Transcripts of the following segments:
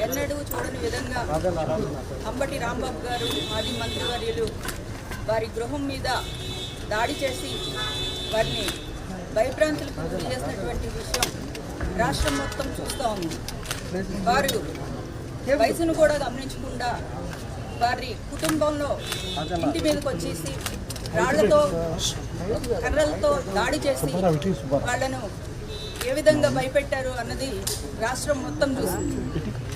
ఎన్నడూ చూడని విధంగా అంబటి రాంబాబు గారు మాజీ మంత్రివర్యులు వారి గృహం మీద దాడి చేసి వారిని భయభ్రాంతులకు గురి చేసినటువంటి విషయం రాష్ట్రం మొత్తం చూస్తూ ఉంది. వారు వయసును కూడా గమనించకుండా వారి కుటుంబంలో ఇంటి మీదకి వచ్చేసి రాళ్లతో కర్రలతో దాడి చేసి వాళ్ళను ఏ విధంగా భయపెట్టారు అన్నది రాష్ట్రం మొత్తం చూసింది.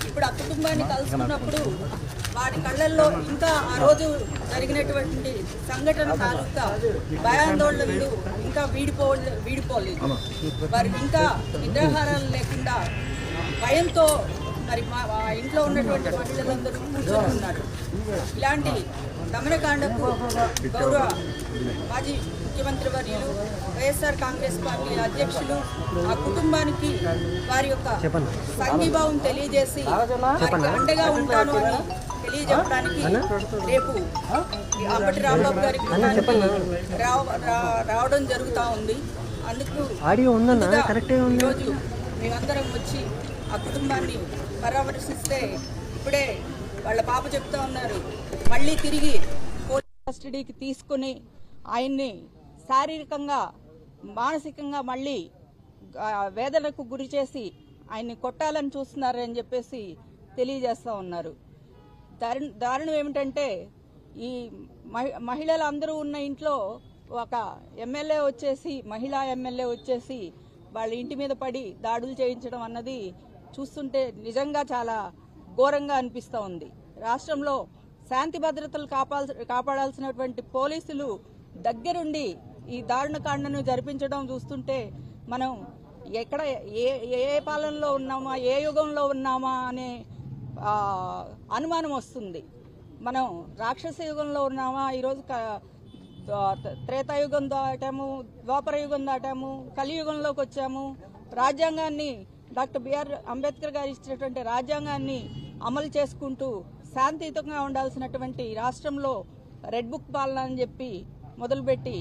ఇప్పుడు ఆ కుటుంబాన్ని కలుసుకున్నప్పుడు వారి కళ్ళల్లో ఇంకా ఆ రోజు జరిగినటువంటి సంఘటన తాలూకా భయాందోళనలు ఇంకా వీడిపోలేదు. వారు ఇంకా నిద్రాహారాలు లేకుండా భయంతో మరి మా ఇంట్లో ఉన్నటువంటి మహిళలందరూ కూర్చొని ఉన్నారు. ఇలాంటి దమనకాండకు గౌరవ మాజీ ముఖ్యమంత్రి వర్యులు వైఎస్ఆర్ కాంగ్రెస్ పార్టీ అధ్యక్షులు ఆ కుటుంబానికి వారి యొక్క సంఘీభావం తెలియజేసి వారికి అండగా ఉంటాను అని తెలియజెప్పడానికి రేపు అంబటి రాంబాబు గారి రావడం జరుగుతూ ఉంది. అందుకు ఈరోజు మేమందరం వచ్చి ఆ కుటుంబాన్ని పరామర్శిస్తే ఇప్పుడే వాళ్ళ పాప చెప్తా ఉన్నారు, మళ్ళీ తిరిగి పోలీస్ కస్టడీకి తీసుకుని ఆయన్ని శారీరకంగా మానసికంగా మళ్ళీ వేదనకు గురి చేసి ఆయన్ని కొట్టాలని చూస్తున్నారని చెప్పేసి తెలియజేస్తూ ఉన్నారు. దారుణం ఏమిటంటే ఈ మహిళలందరూ ఉన్న ఇంట్లో ఒక ఎమ్మెల్యే వచ్చేసి మహిళా ఎమ్మెల్యే వచ్చేసి వాళ్ళ ఇంటి మీద పడి దాడులు చేయించడం అన్నది చూస్తుంటే నిజంగా చాలా ఘోరంగా అనిపిస్తూ ఉంది. రాష్ట్రంలో శాంతి భద్రతలు కాపాడాల్సినటువంటి పోలీసులు దగ్గరుండి ఈ దారుణకాండను జరిపించడం చూస్తుంటే మనం ఎక్కడ ఏ పాలనలో ఉన్నామా, ఏ యుగంలో ఉన్నామా అనే అనుమానం వస్తుంది. మనం రాక్షస యుగంలో ఉన్నామా, ఈరోజు త్రేతాయుగం దాటాము, ద్వాపర యుగం దాటాము, కలియుగంలోకి వచ్చాము. రాజ్యాంగాన్ని డాక్టర్ బిఆర్ అంబేద్కర్ గారు ఇచ్చినటువంటి రాజ్యాంగాన్ని అమలు చేసుకుంటూ శాంతియుతంగా ఉండాల్సినటువంటి రాష్ట్రంలో రెడ్ బుక్ పాలన అని చెప్పి మొదలుపెట్టి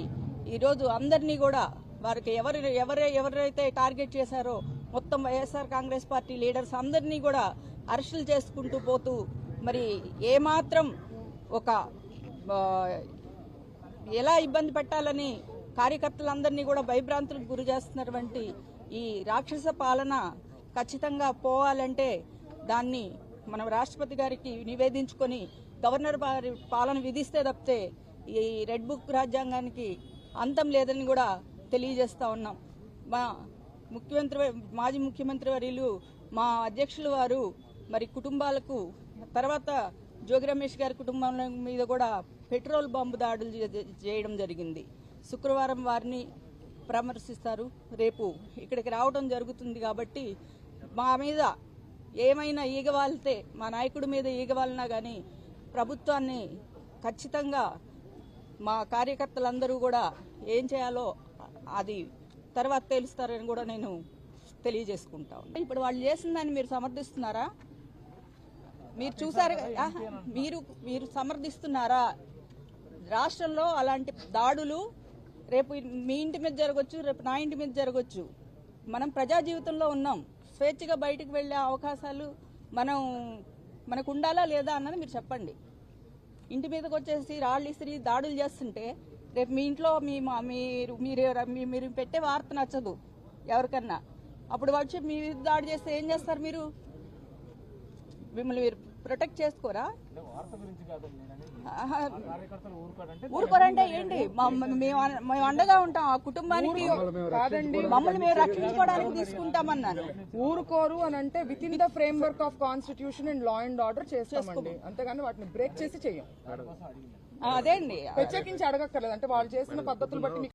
ఈరోజు అందరినీ కూడా వారికి ఎవరైతే టార్గెట్ చేశారో మొత్తం వైఎస్ఆర్ కాంగ్రెస్ పార్టీ లీడర్స్ అందరినీ కూడా అరెస్టులు చేసుకుంటూ పోతూ మరి ఏమాత్రం ఒక ఎలా ఇబ్బంది పెట్టాలని కార్యకర్తలందరినీ కూడా భయభ్రాంతులకు గురి చేస్తున్నటువంటి ఈ రాక్షస పాలన ఖచ్చితంగా పోవాలంటే దాన్ని మనం రాష్ట్రపతి గారికి నివేదించుకొని గవర్నర్ పాలన విధిస్తే తప్పితే ఈ రెడ్ బుక్ రాజ్యాంగానికి అంతం లేదని కూడా తెలియజేస్తా ఉన్నాం. మా మాజీ ముఖ్యమంత్రి వర్యులు మా అధ్యక్షులు వారు మరి కుటుంబాలకు తర్వాత జోగి రమేష్ గారి కుటుంబం మీద కూడా పెట్రోల్ బాంబు దాడులు చేయడం జరిగింది. శుక్రవారం వారిని పరామర్శిస్తారు. రేపు ఇక్కడికి రావడం జరుగుతుంది. కాబట్టి మా మీద ఏమైనా ఈగవాలితే, మా నాయకుడి మీద ఈగవాలినా కానీ ప్రభుత్వాన్ని ఖచ్చితంగా మా కార్యకర్తలందరూ కూడా ఏం చేయాలో అది తర్వాత తెలుస్తారని కూడా నేను తెలియజేసుకుంటా. ఇప్పుడు వాళ్ళు చేసిన దాన్ని మీరు సమర్థిస్తున్నారా? మీరు చూసారు, మీరు సమర్థిస్తున్నారా? రాష్ట్రంలో అలాంటి దాడులు రేపు మీ ఇంటి మీద జరగవచ్చు, రేపు నా ఇంటి మీద జరగవచ్చు. మనం ప్రజా జీవితంలో ఉన్నాం. స్వేచ్ఛగా బయటకు వెళ్లే అవకాశాలు మనకు ఉండాలా లేదా అన్నది మీరు చెప్పండి. ఇంటి మీదకి వచ్చేసి రాళ్ళు ఇసిరి దాడులు చేస్తుంటే రేపు మీ ఇంట్లో మీరు పెట్టే వార్త నచ్చదు ఎవరికన్నా. అప్పుడు వచ్చి మీ దాడి చేస్తే ఏం చేస్తారు? మిమ్మల్ని మీరు ప్రొటెక్ట్ చేసుకోరా? ఊరుకోరంటే ఏంటి? మేము అండగా ఉంటాం ఆ కుటుంబానికి. మమ్మల్ని మేము రక్షించుకోవడానికి తీసుకుంటామన్నాను. ఊరుకోరు అని అంటే with in the frame work of constitution and law and order చేసుకోండి, అంతేగాని వాటిని బ్రేక్ చేసి చెయ్యం. అదే అండి, ప్రత్యేకించి అడగక్కర్లేదు. అంటే వాళ్ళు చేసిన పద్ధతులు బట్టి